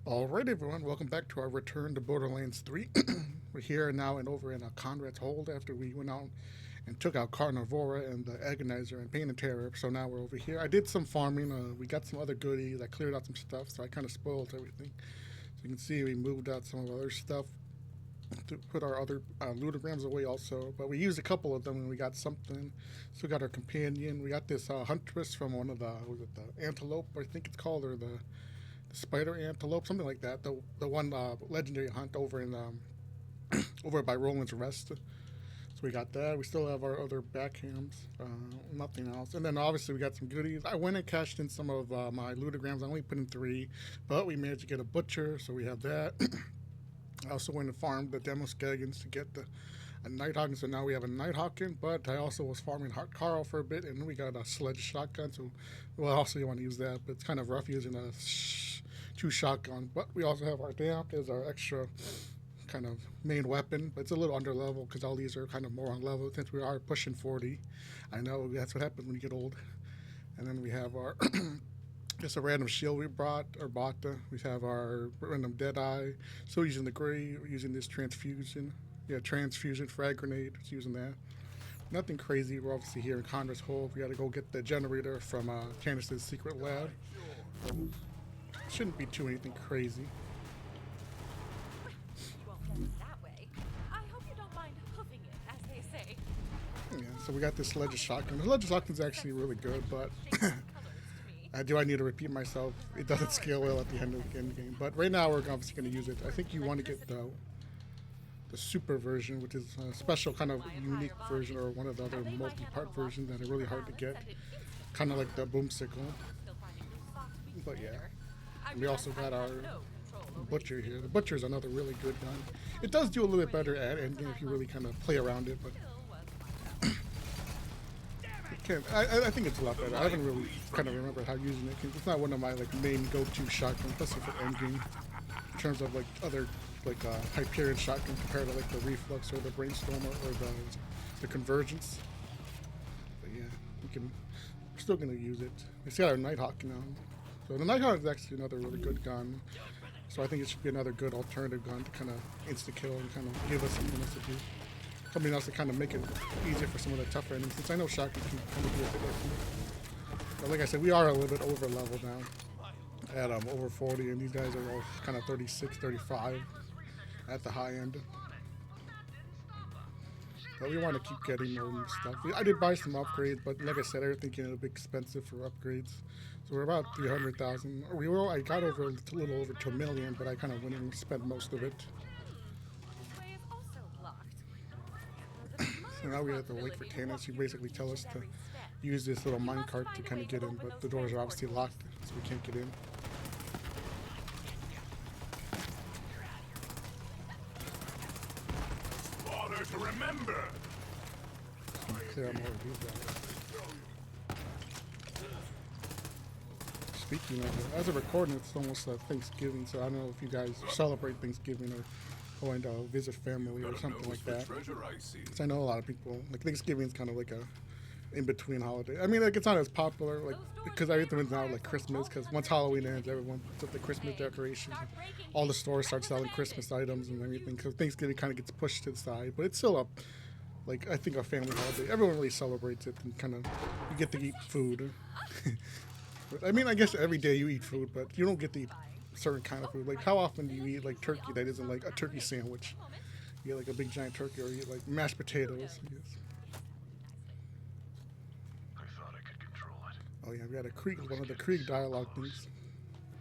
Alright everyone, welcome back to our return to Borderlands 3. We're here now and over in Conrad's Hold after we went out and took out Carnivora and the Agonizer and Pain and Terror, so now we're over here. I did some farming, we got some other goodies, I cleared out some stuff, so I kind of spoiled everything. So you can see we moved out some of our other stuff to put our other ludograms away also, but we used a couple of them and we got something. So we got our companion, we got this huntress from one of the, was it the Antelope, I think it's called, or the spider antelope, something like that. The one legendary hunt over in over by Roland's Rest. So we got that. We still have our other backhams. Nothing else. And then obviously we got some goodies. I went and cashed in some of my ludograms. I only put in 3, but we managed to get a butcher, so we have that. I also went and farmed the Demoskagans to get a Nighthawk, so now we have a Nighthawkin, but I also was farming Carl for a bit, and we got a sledge shotgun, so well, also you want to use that, but it's kind of rough using a 2 shotgun. But we also have our damp as our extra kind of main weapon, but it's a little under level because all these are kind of more on level since we are pushing 40. I know that's what happens when you get old. And then we have our just a random shield we brought or bought. We have our random Deadeye. Still using the gray. We're using this transfusion. Yeah, transfusion frag grenade. Just using that. Nothing crazy. We're obviously here in Conrad's Hold. We got to go get the generator from Candace's secret lab. Shouldn't be too anything crazy. You won't get it that way. I hope you don't mind hoofing it, as they say. Yeah, so we got this sledge shotgun. The sledge shotgun's actually really good, but do I need to repeat myself? It doesn't scale well at the end of the game. But right now we're obviously going to use it. I think you want to get the super version, which is a special kind of unique version, or one of the other multi-part versions that are really hard to get. Kind of like the boomsicle. But yeah. We also got our butcher here. The butcher is another really good gun. It does do a little bit better at endgame if you really kind of play around it, but I think it's a lot better. I haven't really kind of remembered how using it. It's not one of my like main go-to shotguns, especially for endgame. In terms of like other like Hyperion shotguns compared to like the Reflux or the Brainstormer or the Convergence. But yeah, we're still gonna use it. We got our Nighthawk now. So the Nighthawk is actually another really good gun. So I think it should be another good alternative gun to kind of insta-kill and kind of give us something else to do. Something else to kind of make it easier for some of the tougher enemies, since I know shotgun can kind of be a bit iffy. But like I said, we are a little bit over level now. At over 40, and these guys are all kind of 36, 35 at the high end. But we want to keep getting more stuff. I did buy some upgrades, but like I said, everything getting a bit expensive for upgrades. So we're about 300,000. I got over a little over to $1 million, but I kind of went and spent most of it. So now we have to wait for Candace. She basically tell us to use this little minecart to kind of get in, but the doors are obviously locked, so we can't get in. Honor to remember. Clear more of these guys. Speaking of it, as a recording, it's almost Thanksgiving, so I don't know if you guys celebrate Thanksgiving or going to visit family or something like that. Because I know a lot of people, like Thanksgiving is kind of like a in-between holiday. I mean, like it's not as popular, like because everything's now like Christmas. Because once Halloween ends, everyone puts up the Christmas decorations. All the stores start selling Christmas items and everything. Because Thanksgiving kind of gets pushed to the side, but it's still up. Like I think a family holiday. Everyone really celebrates it and kind of you get to eat food. I mean, I guess every day you eat food, but you don't get to eat certain kind of food. Like, how often do you eat like turkey that isn't like a turkey sandwich? You get like a big giant turkey, or you eat like mashed potatoes. Yes. I thought I could control it. Oh yeah, we got a Krieg, one of the Krieg dialogue things.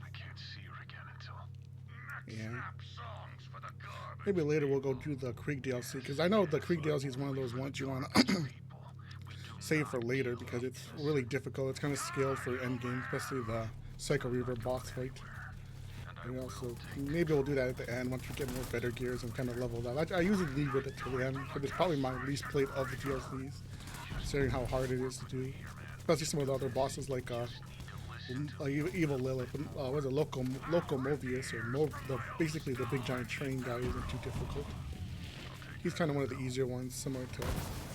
I can't see her again until Yeah. songs for the garbage. Maybe later we'll go do the Krieg DLC, because I know the Krieg DLC is one of those ones you want to save for later because it's really difficult. It's kind of scaled for endgame, especially the Psycho Reaver boss fight. And also, maybe we'll do that at the end once we get more better gears and kind of level that. I usually leave it to the end, but it's probably my least played of the DLCs, considering how hard it is to do. Especially some of the other bosses like Evil Lilith, was it Locomovius, or basically the big giant train guy isn't too difficult. He's kind of one of the easier ones, similar to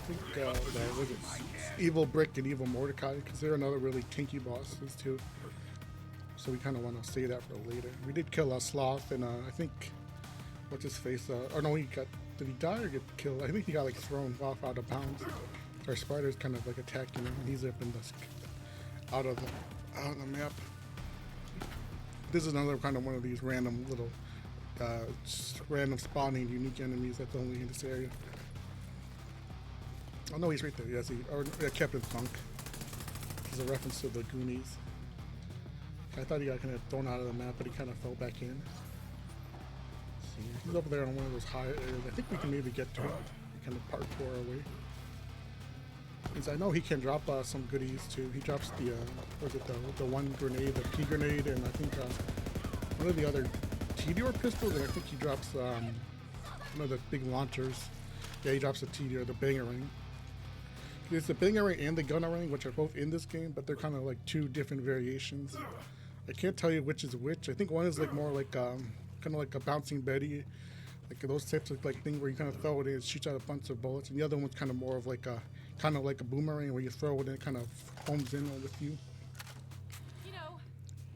I think was it Evil Brick and Evil Mordecai, because they're another really tinky bosses too. so we kind of want to save that for later. We did kill a sloth, and I think what's his face? Or no, he got. Did he die or get killed? I think he got like thrown off out of bounds. Our spider's kind of like attacking him, and he's up in the out of the map. This is another kind of one of these random little, random spawning unique enemies that's only in this area. Oh no, he's right there. Yes, Captain Funk. This is a reference to the Goonies. I thought he got kind of thrown out of the map, but he kind of fell back in. Let's see, he's over there on one of those high areas. I think we can maybe get to him. Kind of parkour our way. Because I know he can drop some goodies too. He drops the the one grenade, the P grenade, and I think one of the other T-Dior pistols, and I think he drops one of the big launchers. Yeah, he drops the T-Dior, the Bangerang. It's the Bangerang and the Gunnerang, which are both in this game, but they're kind of like two different variations. I can't tell you which is which. I think one is like more like kind of like a bouncing Betty, like those types of like thing where you kind of throw it in, it shoots out a bunch of bullets, and the other one's kind of more of like a kind of like a boomerang where you throw it and it kind of homes in with you. You know,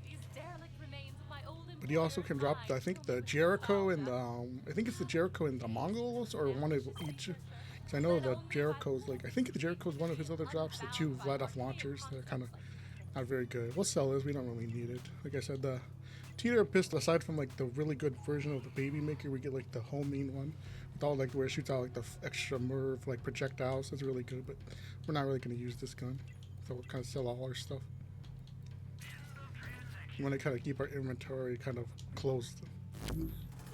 these derelict remains of my old But he also can drop, I think, the Jericho and the, I think it's the Jericho and the Mongols, or one of each. Because I know the Jericho's like, I think the Jericho's one of his other drops, the two let-off launchers. They're kind of not very good. We'll sell this, we don't really need it. Like I said, the T-Dior pistol, aside from like the really good version of the Baby Maker, we get like the homing one. With all like where it shoots out like the extra MIRV like projectiles. That's really good, but we're not really going to use this gun. So we'll kind of sell all our stuff. We want to kind of keep our inventory kind of closed.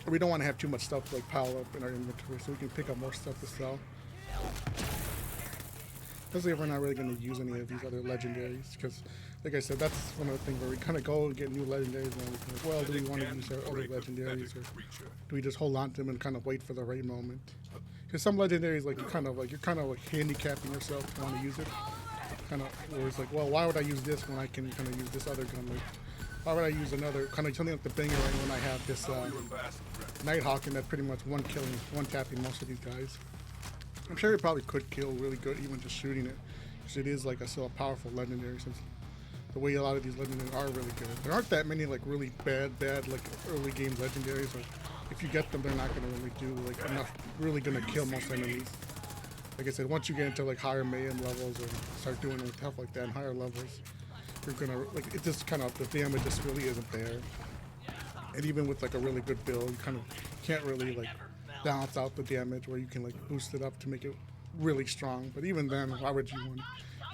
We don't want to have too much stuff like pile up in our inventory, so we can pick up more stuff to sell. Especially if we're not really going to use any of these other legendaries, because, like I said, that's one of the things where we kind of go and get new legendaries, and then we think, well, do we want to use our other legendaries, or do we just hold on to them and kind of wait for the right moment? Because some legendaries, like you're kind of like handicapping yourself to want to use it. Kind of where it's like, well, why would I use this when I can kind of use this other gun? Like, why would I use another kind of something like the Bangerang when I have this Nighthawk and that pretty much one tapping most of these guys? I'm sure it probably could kill really good even just shooting it, because it is like still a powerful legendary, since the way a lot of these legendaries are really good. There aren't that many like really bad like early game legendaries, or if you get them, they're not going to really do like enough, really going to kill most enemies. Like I said, once you get into like higher mayhem levels or start doing stuff like that in higher levels, you're gonna like it just kind of the damage just really isn't there. And even with like a really good build, you kind of can't really like balance out the damage where you can like boost it up to make it really strong. But even then, why would you want to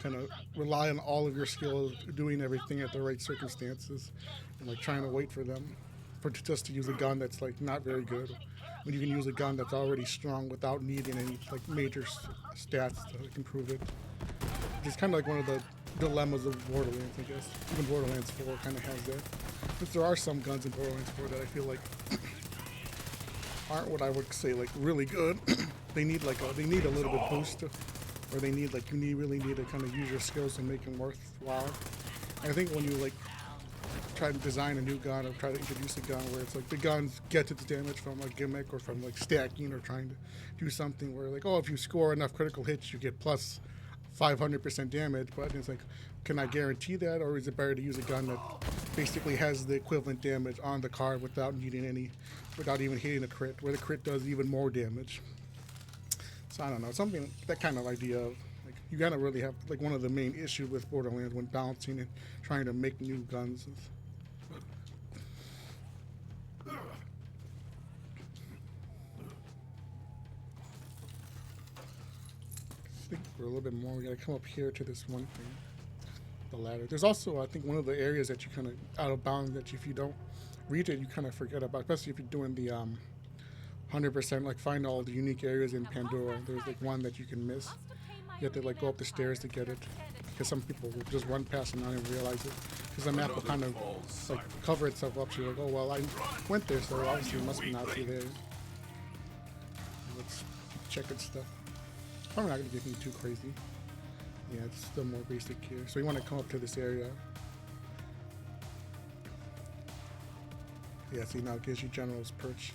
kind of rely on all of your skills doing everything at the right circumstances and like trying to wait for them just to use a gun that's like not very good, when you can use a gun that's already strong without needing any like major stats to like, improve it. It's kind of like one of the dilemmas of Borderlands, I guess. Even Borderlands 4 kind of has that. Because there are some guns in Borderlands 4 that I feel like aren't what I would say like really good. They need like a little bit boost, or they need like really need to kind of use your skills to make them worthwhile. And I think when you like try to design a new gun or try to introduce a gun where it's like the guns get its damage from a gimmick or from like stacking or trying to do something where like, oh, if you score enough critical hits you get plus 500% damage, but it's like, can I guarantee that, or is it better to use a gun that basically has the equivalent damage on the card without even hitting a crit, where the crit does even more damage? So I don't know, something, that kind of idea of like, you gotta really have like one of the main issues with Borderlands when balancing and trying to make new guns. I think for a little bit more, we gotta come up here to this one thing, the ladder. There's also, I think, one of the areas that you kind of out of bounds that if you don't read it, you kind of forget about, especially if you're doing the 100% like find all the unique areas in Pandora. There's like one that you can miss. You have to like go up the stairs to get it, because some people will just run past and not even realize it, because the map will kind of like cover itself up, so you're like, oh well, I went there, so obviously it must be not through there. Let's keep checking stuff. Probably not going to get me too crazy. Yeah, it's still more basic here. So you want to come up to this area. Yeah, see, now it gives you General's Perch.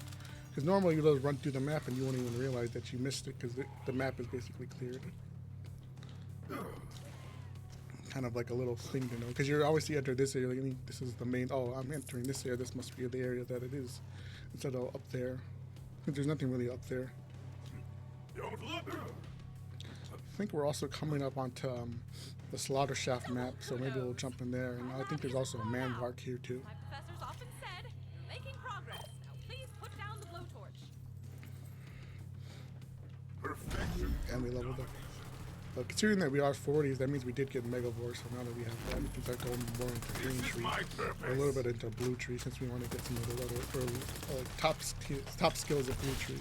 Because normally you just run through the map and you won't even realize that you missed it, because the map is basically cleared. kind of like a little thing to know, because you're obviously enter this area. Like, I mean, this is the main. Oh, I'm entering this area. This must be the area that it is, instead of up there. Because there's nothing really up there. Don't look. I think we're also coming up onto the Slaughter Shaft map, so maybe we'll jump in there. And I think there's also a Manvark here too. My professors often said, you're making progress. Now please put down the blowtorch. Perfection. And we leveled up. But considering that we are 40s, that means we did get Megavore, so now that we have that, we can start going more into green tree, or a little bit into blue tree, since we want to get some of the other early, top skills of blue tree.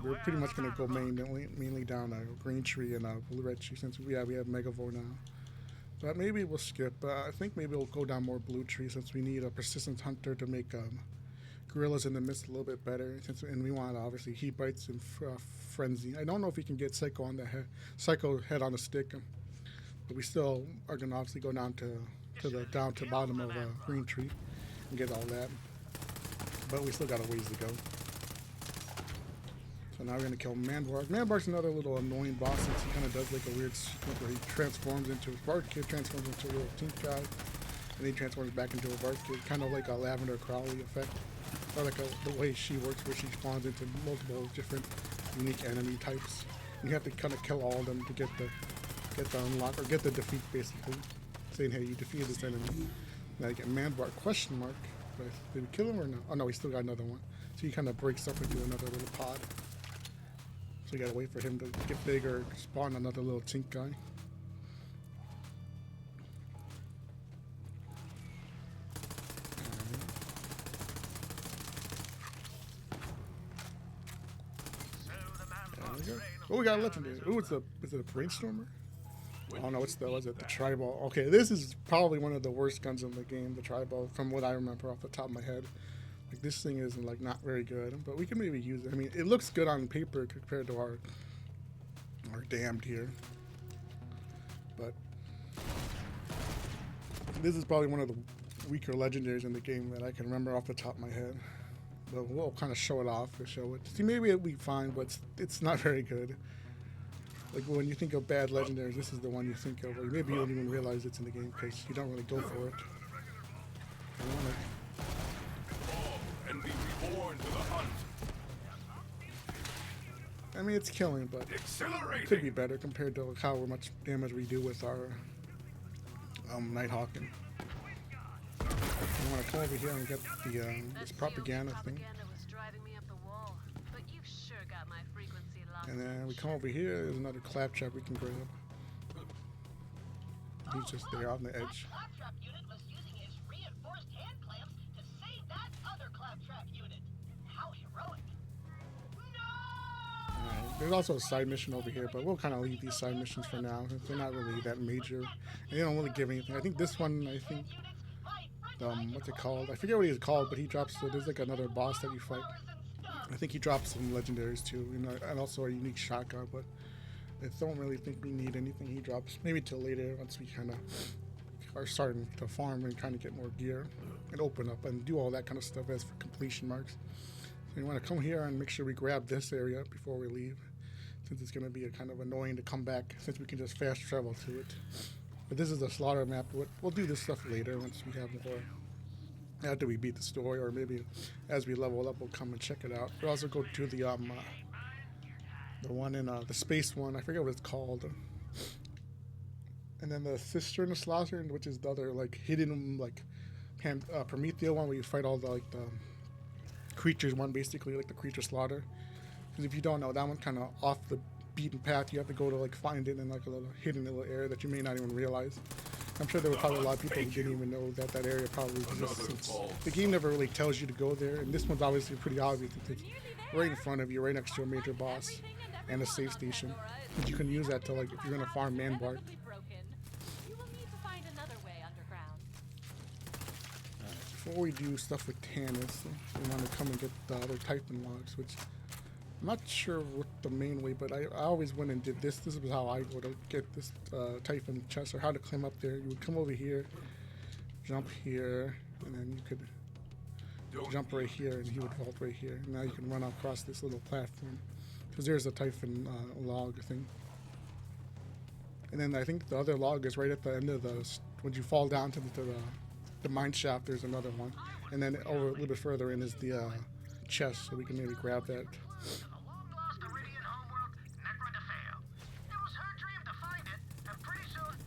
We're pretty much going to go mainly down green tree and blue red tree, since we have Megavore now. But maybe we'll skip. I think maybe we'll go down more blue tree, since we need a persistent hunter to make gorillas in the mist a little bit better, and we want obviously heat bites and frenzy. I don't know if we can get psycho on the psycho head on a stick, but we still are gonna obviously go down to the bottom of green tree and get all that. But we still got a ways to go. So now we're gonna kill Manvark. Manvark's another little annoying boss, since he kind of does like a weird sequence where he transforms into a Bard Kid, transforms into a little Tink guy, and then he transforms back into a Bard Kid, kind of like a Lavender Crowley effect. Or like the way she works, where she spawns into multiple different unique enemy types. You have to kind of kill all of them to get the unlock, or get the defeat, basically. Saying, hey, you defeated this enemy. Now you get Manvark question mark. Did we kill him or no? Oh no, we still got another one. So he kind of breaks up into another little pod. So you gotta wait for him to get bigger, spawn another little Tink guy. Oh, we got a legendary. Oh, is it a brainstormer? Oh no, was it the tribal? Okay, this is probably one of the worst guns in the game, the tribal, from what I remember off the top of my head. Like, this thing is like not very good, but we can maybe use it. I mean, it looks good on paper compared to our damned here, but this is probably one of the weaker legendaries in the game that I can remember off the top of my head. But we'll kind of show it off to show it. See, maybe it'll be fine, but it's not very good. Like, when you think of bad legendaries, this is the one you think of. Or maybe you don't even realize it's in the game because you don't really go for it. And be reborn to the hunt. I mean, it's killing, but it could be better compared to how much damage we do with our Nighthawk. You want to come over here and get the this propaganda thing. And then we come over here, there's another claptrap we can grab. He's just there on the edge. Claptrap unit was using his reinforced hand clamps to save that other claptrap unit. How heroic. No! Alright, there's also a side mission over here, but we'll kind of leave these side missions for now, since they're not really that major. And they don't really give anything. I think this one, what's it called? I forget what he's called, but he drops, so there's like another boss that you fight. I think he drops some legendaries too, and also a unique shotgun, but I don't really think we need anything he drops. Maybe till later, once we kind of are starting to farm and kind of get more gear and open up and do all that kind of stuff as for completion marks. So you want to come here and make sure we grab this area before we leave, since it's going to be a kind of annoying to come back, since we can just fast travel to it. But this is a slaughter map. We'll do this stuff later once we have more. After we beat the story, or maybe as we level up, we'll come and check it out. We'll also go to the one in the space one. I forget what it's called. And then the Cistern of Slaughter, which is the other like hidden like Prometheus one, where you fight all the like the creatures one, basically like the creature slaughter. Because if you don't know, that one's kind of off the beaten path. You have to go to like find it in like a little hidden little area that you may not even realize. I'm sure there were probably a lot of people who didn't even know that that area probably exists. The game never really tells you to go there, and this one's obviously pretty obvious. It's right in front of you, right next to a major boss and a save station. And you can use that to, like, if you're gonna farm Manvark. Before we do stuff with Tannis, we want to come and get the other Titan logs, which I'm not sure what the main way, but I always went and did this. This is how I would get this Typhon chest, or how to climb up there. You would come over here, jump here, and then you could jump right here, and he would vault right here. And now you can run across this little platform, because there's a Typhon log thing. And then I think the other log is right at the end of when you fall down to the mine shaft. There's another one, and then over a little bit further in is the chest, so we can maybe grab that.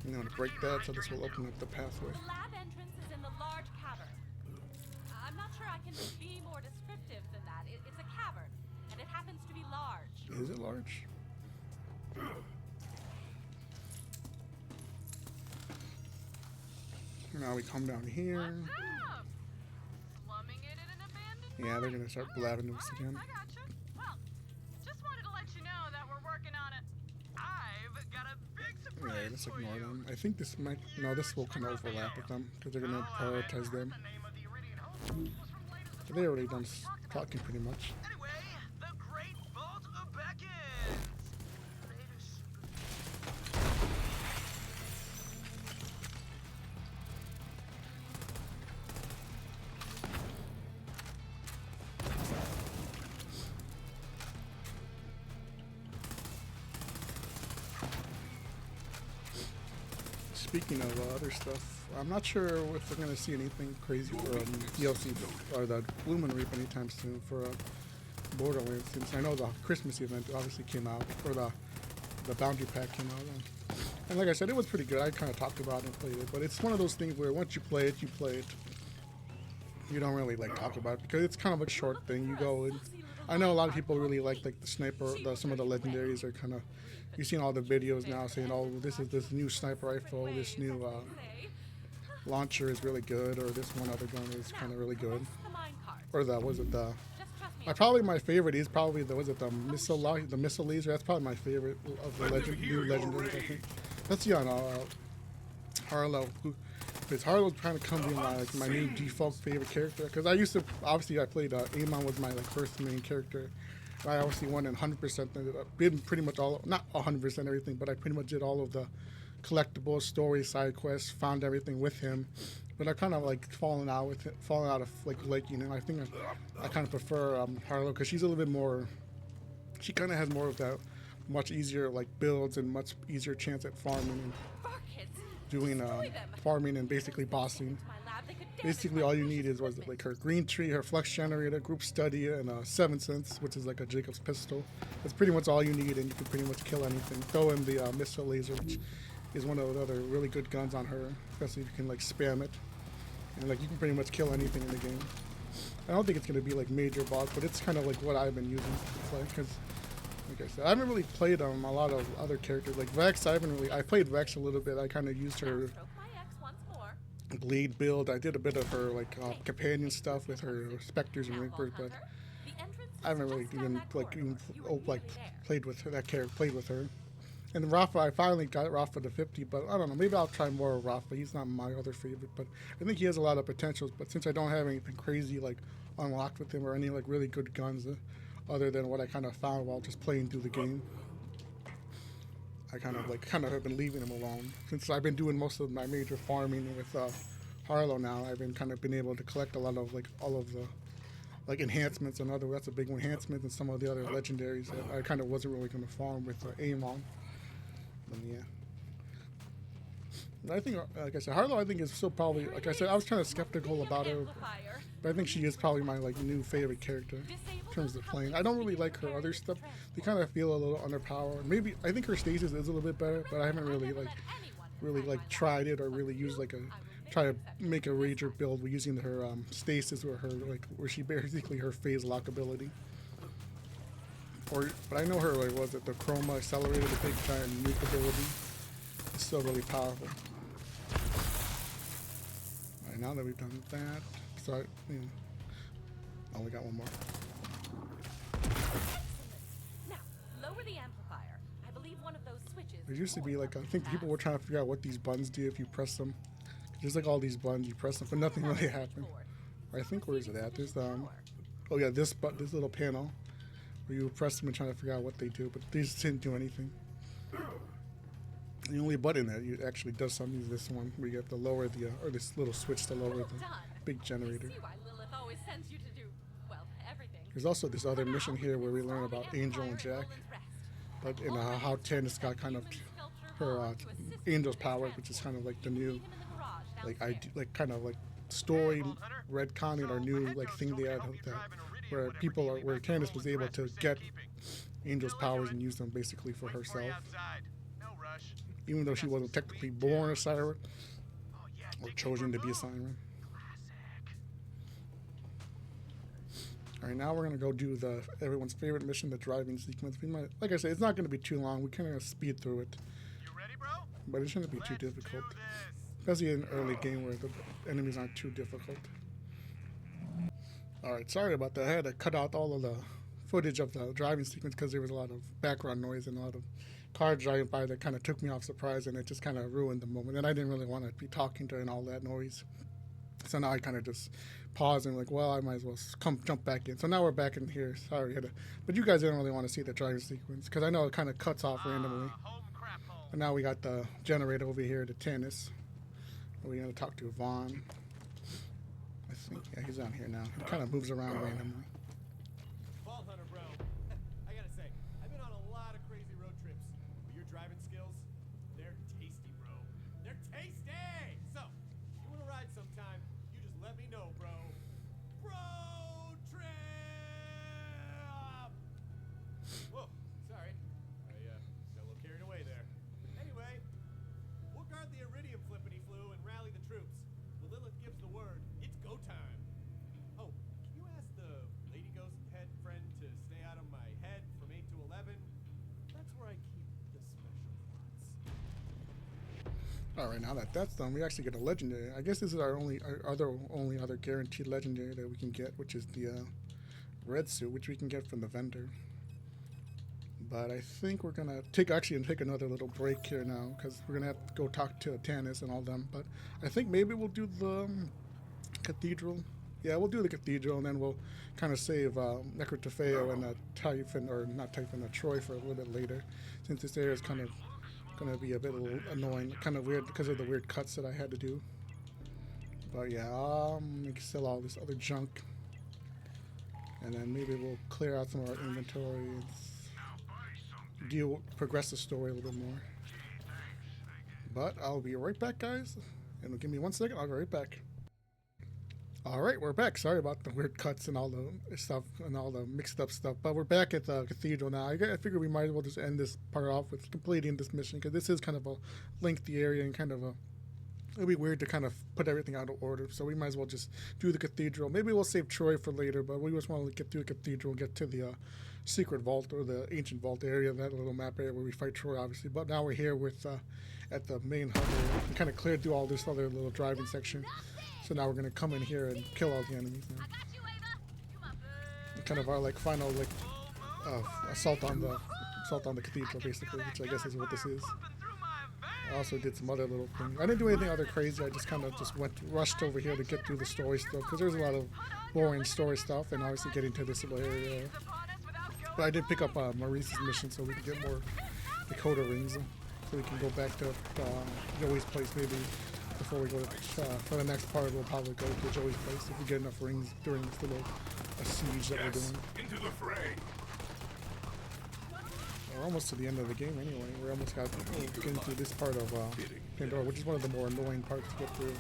I'm gonna break that, so this will open up the pathway. The lab entrance is in the large cavern. I'm not sure I can be more descriptive than that. It's a cavern, and it happens to be large. Is it large? Now we come down here. Slumming it in an abandoned Yeah, they're mine? gonna start blabbing to us again. I gotcha. Well, just wanted to let you know that we're working on it. I've got a big surprise Yeah, let's for ignore you. them. I think this might. No, this will kind of overlap with them because they're gonna prioritize them. So they already done talking pretty much. Anyway, the Great Vault of Beckons. Speaking of other stuff, I'm not sure if we're gonna see anything crazy for DLC or the Lumen Reap anytime soon for Borderlands, since I know the Christmas event obviously came out, or the bounty pack came out, and like I said, it was pretty good. I kind of talked about it and played it, but it's one of those things where once you play it, you play it. You don't really like talk about it because it's kind of a short thing. You go and I know a lot of people really like the sniper. Some of the legendaries are kind of. You've seen all the videos now saying, "Oh, this is this new sniper rifle, this new launcher is really good, or this one other gun is kind of really good." The mine cart. Or was it the? Just trust me. Probably my favorite is probably the missile laser. That's probably my favorite of the new legendaries. I think. Let's see on Harlow. Because Harlow's trying to come to my new default favorite character. Because I used to I played Amon was my first main character. I obviously won in 100%. Did pretty much not 100% everything, but I pretty much did all of the collectibles, story, side quests, found everything with him. But I kind of fallen out of liking him. I think I kind of prefer Harlow because she's a little bit more. She kind of has more of that much easier builds and much easier chance at farming and doing farming and basically bossing. Basically, all you need is her green tree, her flux generator, group study, and 7 cents, which is like a Jacob's pistol. That's pretty much all you need, and you can pretty much kill anything. Throw in the missile laser, which is one of the other really good guns on her, especially if you can spam it, and you can pretty much kill anything in the game. I don't think it's gonna be major boss, but it's kind of what I've been using to play because. Like I said, I haven't really played a lot of other characters. Like Vex, I played Vex a little bit. I kind of used her bleed build. I did a bit of her companion stuff with her specters and reapers, but I haven't really even played with her. And Rafa, I finally got Rafa to 50, but I don't know. Maybe I'll try more of Rafa. He's not my other favorite, but I think he has a lot of potentials. But since I don't have anything crazy unlocked with him or any really good guns. Other than what I kind of found while just playing through the game, I kind of have been leaving him alone since I've been doing most of my major farming with Harlow now. I've been able to collect a lot of all of the enhancements and that's a big one, enhancements and some of the other legendaries that I kind of wasn't really going to farm with Amon. But yeah. I think, like I said, Harlow I think is still probably, like I said, I was kind of skeptical about her, but I think she is probably my new favorite character in terms of playing. I don't really like her other stuff. They kind of feel a little underpowered. Maybe I think her stasis is a little bit better, but I haven't really tried it or really used try to make a rager build using her stasis or her where she basically her phase lock ability. But I know her was it the chroma accelerated, the big giant nuke ability. It's still really powerful. Alright, now that we've done that, so oh, we got one more. Now, lower the amplifier. I believe one of those switches. There used to be I think people were trying to figure out what these buttons do if you press them. There's all these buttons, you press them, but nothing really happened. I think where is it at? There's oh yeah, this little panel where you press them and try to figure out what they do, but these didn't do anything. The only button that actually does something is this one, where you have to lower or this little switch to lower the big generator. There's also this other mission here where we learn about Angel and Jack, but in how 10 it's got kind of her to assist him Angel's with his powers, which is kind of like the transport. new, Meet him in the garage like downstairs. like kind of like story Hey, Vault Hunter. retconning or So, new my head like coach thing told they me to had help you that drive an Iridium where whenever people you are leave where after Candace Roland's was able arrest to for get safekeeping. Angel's Gonna let you powers in. and use them basically for Waiting for you herself, outside. No rush. even though she Got wasn't some technically sweet born a tunes. siren Oh yeah, or dig chosen to deeper be a blue. siren. Classic. All right, now we're gonna go do the everyone's favorite mission, the driving sequence. We might, like I said, it's not gonna be too long. We kind of speed through it, You ready, bro? but it shouldn't be too Let's difficult, do this. especially in an early game where the enemies aren't too difficult. All right, sorry about that. I had to cut out all of the footage of the driving sequence because there was a lot of background noise and a lot of cars driving by that kind of took me off surprise, and it just kind of ruined the moment. And I didn't really want to be talking during all that noise, so now I kind of just paused and like, well, I might as well jump back in. So now we're back in here. Sorry, but you guys didn't really want to see the driving sequence because I know it kind of cuts off randomly. Home crap home. And now we got the generator over here, the tennis. We're gonna talk to Vaughn. I think, yeah, he's on here now. He kind of moves around randomly. Vault Hunter, bro. I gotta say, I've been on a lot of crazy road trips, but your driving skills, they're tasty, bro. They're tasty! So, you wanna ride sometime, you just let me know, bro. Road trip! Whoa, sorry. I got a little carried away there. Anyway, we'll guard the Iridium flippity-flew and rally the troops. When Lilith gives the word, it's go time. Oh, can you ask the lady ghost head friend to stay out of my head from 8 to 11? That's where I keep the special thoughts. All right, now that that's done, we actually get a legendary. I guess this is our only other guaranteed legendary that we can get, which is the red suit, which we can get from the vendor. But I think we're gonna take another little break here now because we're gonna have to go talk to Tannis and all them. But I think maybe we'll do the Cathedral. Yeah, we'll do the Cathedral, and then we'll kind of save Necrotofeo and Typhon, or not Typhon, Troy for a little bit later, since this area is kind of gonna be a bit annoying, kind of weird because of the weird cuts that I had to do. But yeah, we can sell all this other junk, and then maybe we'll clear out some of our inventory and progress the story a little bit more. But I'll be right back, guys, and give me 1 second. I'll be right back. All right, we're back. Sorry about the weird cuts and all the stuff and all the mixed up stuff, but we're back at the Cathedral now. I figure we might as well just end this part off with completing this mission because this is kind of a lengthy area and kind of it'd be weird to kind of put everything out of order. So we might as well just do the Cathedral. Maybe we'll save Troy for later, but we just want to get through the Cathedral, get to the secret vault or the ancient vault area, that little map area where we fight Troy, obviously. But now we're here with at the main hub area. We kind of cleared through all this other little driving section. So now we're gonna come in here and kill all the enemies now. I got you, Ava. You my boo. Kind of our like final like assault on the cathedral, basically, which I guess is what this is. I also did some other little things. I didn't do anything other crazy. I just kind of rushed over here to get through the story stuff because there's a lot of boring story stuff, and obviously getting to this little area. But I did pick up Maurice's mission so we can get more Dakota rings, so we can go back to Joey's place maybe. Before we go to, for the next part, we'll probably go to Joey's place if we get enough rings during this little siege that we're doing. Into the fray. We're almost to the end of the game anyway. We're almost getting through this part of Pandora, which is one of the more annoying parts to get through.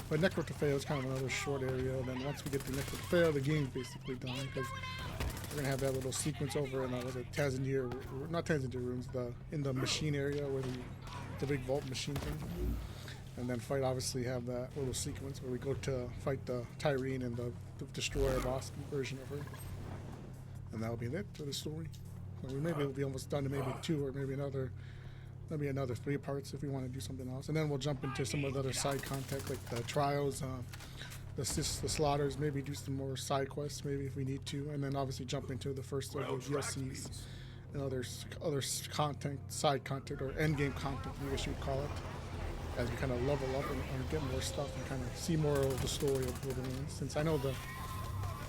But Necrotofeo is kind of another short area, and then once we get to Necrotofeo, the game's basically done because we're gonna have that little sequence over in the Tanzania, not Tanzania rooms, in the machine area where the big vault machine thing. And then obviously have that little sequence where we go to fight the Tyrene and the Destroyer boss version of her. And that'll be it for the story. So maybe we'll be almost done to maybe 2 or maybe another 3 parts if we want to do something else. And then we'll jump into some of the other side content like the trials, the slaughters, maybe do some more side quests maybe if we need to. And then obviously jump into the first of the DLCs and other content, side content, or end game content, I guess you would call it, as we kind of level up and get more stuff and kind of see more of the story of Borderlands. Since I know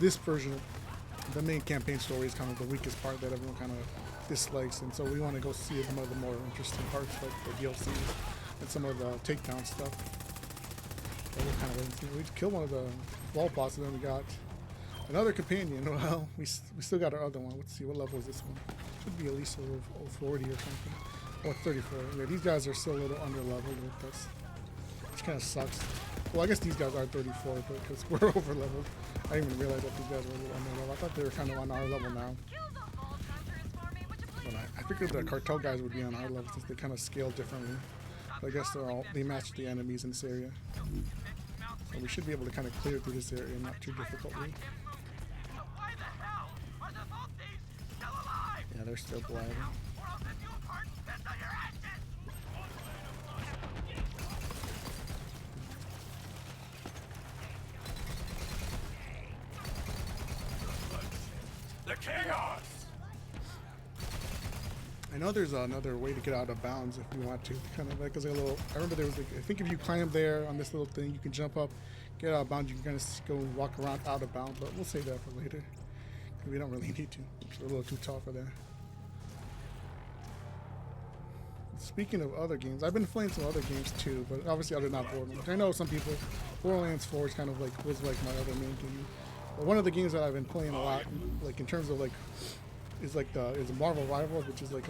this version of the main campaign story is kind of the weakest part that everyone kind of dislikes, and so we want to go see some of the more interesting parts like the DLCs and some of the takedown stuff. So we'll kind of we killed one of the vault bosses, and then we got another companion. Well, we still got our other one. Let's see, what level is this one? Should be at least over 40 or something. or 34. Yeah, these guys are still a little under leveled with us, which kind of sucks. Well, I guess these guys are 34, but because we're over leveled. I didn't even realize that these guys were a little under leveled. I thought they were kind of on our level now. Kill the vault hunters for me, would you please? But I figured the cartel guys would be on our level since they kind of scale differently. But I guess they match the enemies in this area. So we should be able to kind of clear through this area not too difficultly. Why the hell are the vault thieves still alive? Yeah, they're still blabbing. Or I'll rip you apart and piss on your ashes! The chaos! I know there's another way to get out of bounds if you want to. Kind of like as a little. I remember there was like, I think if you climb there on this little thing, you can jump up, get out of bounds. You can kind of go walk around out of bounds, but we'll save that for later. We don't really need to. It's a little too tall for that. Speaking of other games, I've been playing some other games too, but obviously other not Borderlands. I know some people, Borderlands 4 is kind of like was like my other main game. But one of the games that I've been playing a lot, like in terms of like, is like is Marvel Rivals, which is like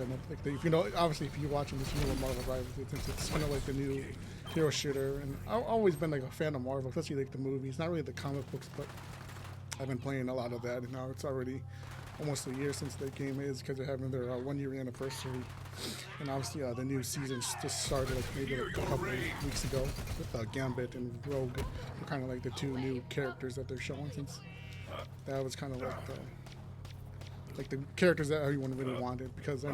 if you know, obviously if you're watching this, you know what Marvel Rivals is. It's kind of like the new hero shooter, and I've always been like a fan of Marvel, especially like the movies, not really the comic books, but I've been playing a lot of that, and now it's already almost a year since that game is because they're having their 1 year anniversary, and obviously the new season just started like maybe like a couple of weeks ago with Gambit and Rogue. They're kind of like the two new characters that they're showing since that was kind of like the characters that everyone really wanted, because I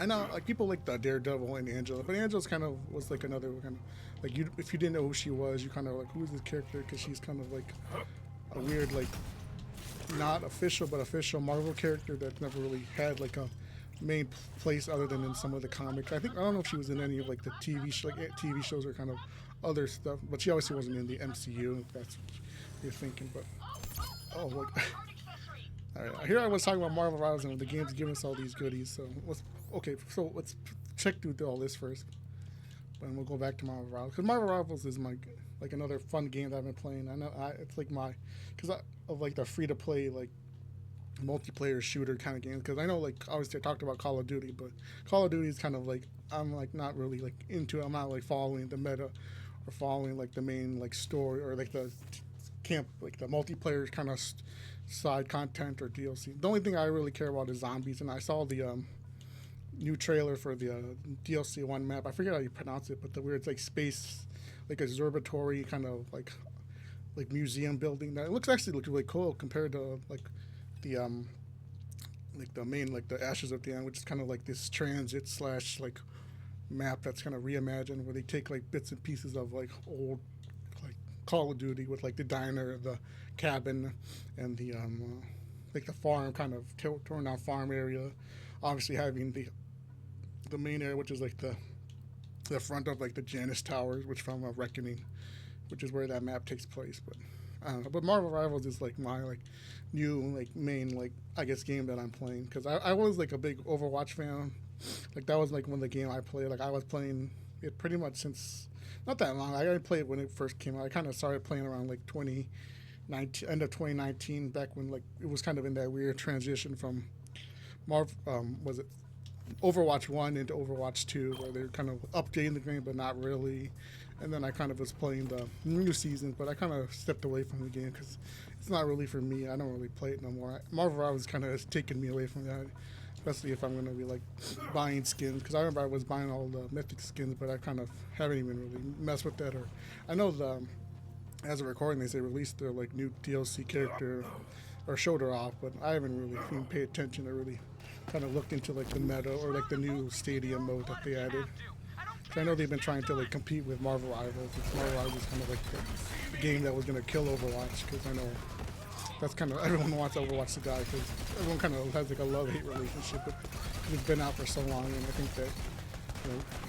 know like people like the Daredevil and Angela, but Angela's kind of was like another kind of like if you didn't know who she was, you kind of like, who's this character, because she's kind of like a weird like not official but official Marvel character that never really had like a main place other than in some of the comics. I don't know if she was in any of like the TV shows or kind of other stuff, but she obviously wasn't in the MCU, if that's what you're thinking. But oh look. All right, here I was talking about Marvel Rivals, and the game's giving us all these goodies. So let's check through all this first, and we'll go back to Marvel Rivals, because Marvel Rivals is my like another fun game that I've been playing. I know it's like because of like the free to play like multiplayer shooter kind of games. Because I know like obviously I talked about Call of Duty, but Call of Duty is kind of like I'm like not really like into it. I'm not like following the meta or following like the main like story or like the camp like the multiplayer kind of side content or DLC. The only thing I really care about is zombies, and I saw the new trailer for the DLC 1 map. I forget how you pronounce it, but the weird like space, like observatory kind of like museum building. That it looks really cool compared to like the main like the Ashes of the End, which is kind of like this transit / like map that's kind of reimagined, where they take like bits and pieces of like old like Call of Duty with like the diner, the cabin, and the like the farm kind of torn down farm area. Obviously having the main area, which is like the front of like the Janus Towers, which from Reckoning, which is where that map takes place. But I don't know. But Marvel Rivals is like my like new like main like I guess game that I'm playing, because I was like a big Overwatch fan. Like that was like one of the game I played. Like I was playing it pretty much since not that long. I played it when it first came out. I kind of started playing around like 2019, end of 2019, back when like it was kind of in that weird transition from was it Overwatch 1 into Overwatch 2, where they're kind of updating the game but not really. And then I kind of was playing the new season, but I kind of stepped away from the game because it's not really for me. I don't really play it no more. Marvel Rivals kind of has taken me away from that, especially if I'm going to be like buying skins, because I remember I was buying all the mythic skins, but I kind of haven't even really messed with that. Or I know as a recording they released their like new DLC character or showed her off, but I haven't really even paid attention to really kind of looked into like the meta or like the new stadium mode that they added. So I know they've been trying to like compete with Marvel Rivals. Marvel Rivals is kind of like the game that was going to kill Overwatch, because I know that's kind of everyone wants Overwatch to die, because everyone kind of has like a love-hate relationship with it, because it's been out for so long. And I think that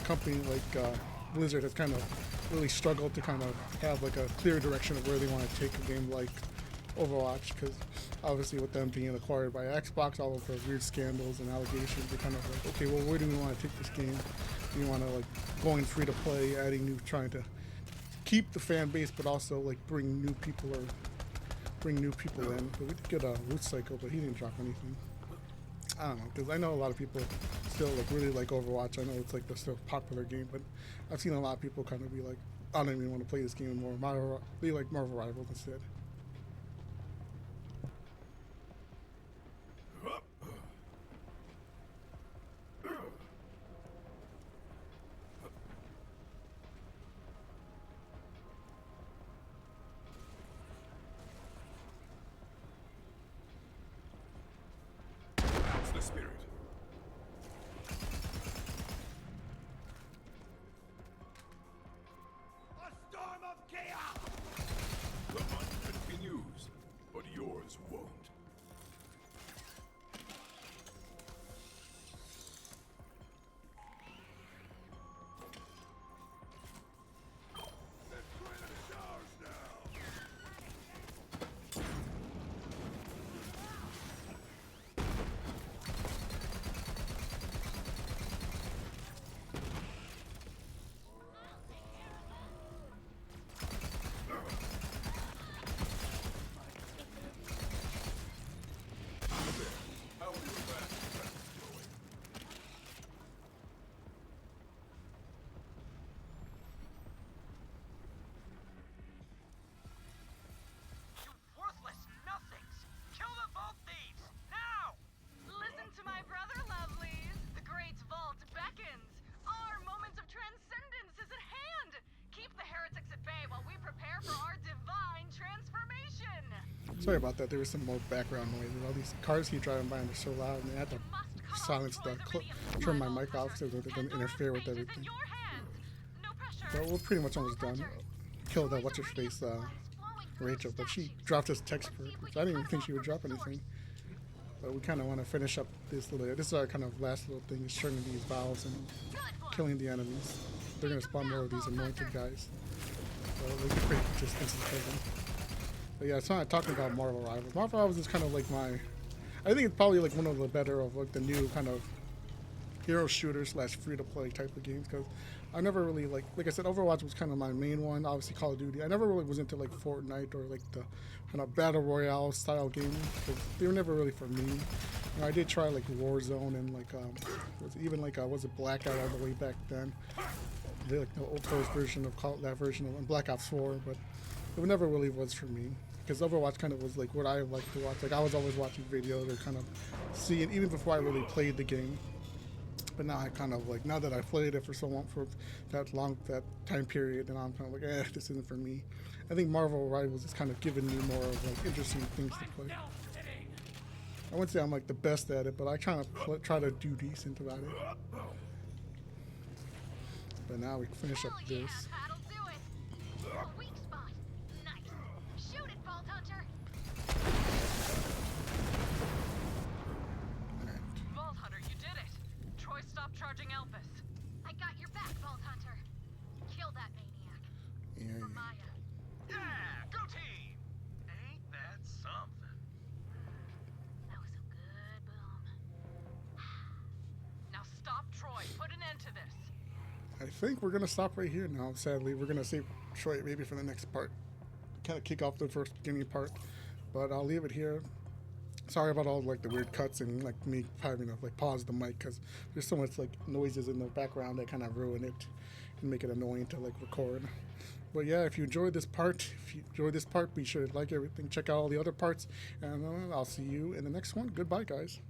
a company like Blizzard has kind of really struggled to kind of have like a clear direction of where they want to take a game like Overwatch, because obviously with them being acquired by Xbox, all of the weird scandals and allegations, they're kind of like, okay, well, where do we want to take this game? Do we want to like going free to play, trying to keep the fan base, but also like bring new people in? But we did get a Root Cycle, but he didn't drop anything. I don't know, because I know a lot of people still like really like Overwatch. I know it's like the still popular game, but I've seen a lot of people kind of be like, I don't even want to play this game anymore. They like Marvel Rivals instead. That's the spirit. A storm of chaos! The hunt continues, but yours won't. The credit is ours now. How will your last practice going? You worthless nothings! Kill the vault thieves! Now! Listen to my brother, lovelies! The great vault beckons! Our moment of transcendence is at hand! Keep the heretics at bay while we prepare for our divine transformation! Sorry about that. There was some more background noise. All these cars keep driving by and they're so loud, and I had to silence turn my mic off so that it doesn't interfere with everything. But we're pretty much almost done. Killed what's her face, Rachel, but she dropped us text for it, which I didn't even think she would drop anything. But we kind of want to finish up this little. This is our kind of last little thing: is turning these valves and killing the enemies. They're gonna spawn more of these anointed guys. So we can pretty just instantly kill them. But yeah, it's not talking about Marvel Rivals. Marvel Rivals is kind of like I think it's probably like one of the better of like the new kind of hero shooter slash free to play type of games, because I never really like I said, Overwatch was kind of my main one. Obviously Call of Duty. I never really was into like Fortnite or like the kind of battle royale style gaming, because they were never really for me. You know, I did try like Warzone and like was it Blackout all the way back then. They like the old first version of that version of Black Ops 4, but it never really was for me, because Overwatch kind of was like what I like to watch. Like I was always watching videos or kind of seeing even before I really played the game. But now I kind of like, now that I played it for so long, for that time period, then I'm kind of like, this isn't for me. I think Marvel Rivals is kind of giving me more of like interesting things to play. I wouldn't say I'm like the best at it, but I kind of try to do decent about it. But now we finish up this. That'll do it. A weak spot. Nice. Shoot it, Vault Hunter. Alright. Vault Hunter, you did it! Troy, stop charging Elpis. I got your back, Vault Hunter. Kill that maniac. Yeah, For yeah. Maya. Yeah, go team! Ain't that something? That was a good boom. Now stop Troy. Put an end to this. I think we're gonna stop right here now. Sadly, we're gonna save Troy maybe for the next part, kind of kick off the first beginning part. But I'll leave it here. Sorry about all like the weird cuts and like me having to like pause the mic, because there's so much like noises in the background that kind of ruin it and make it annoying to like record. But yeah, if you enjoyed this part, be sure to like everything, check out all the other parts, and I'll see you in the next one. Goodbye, guys.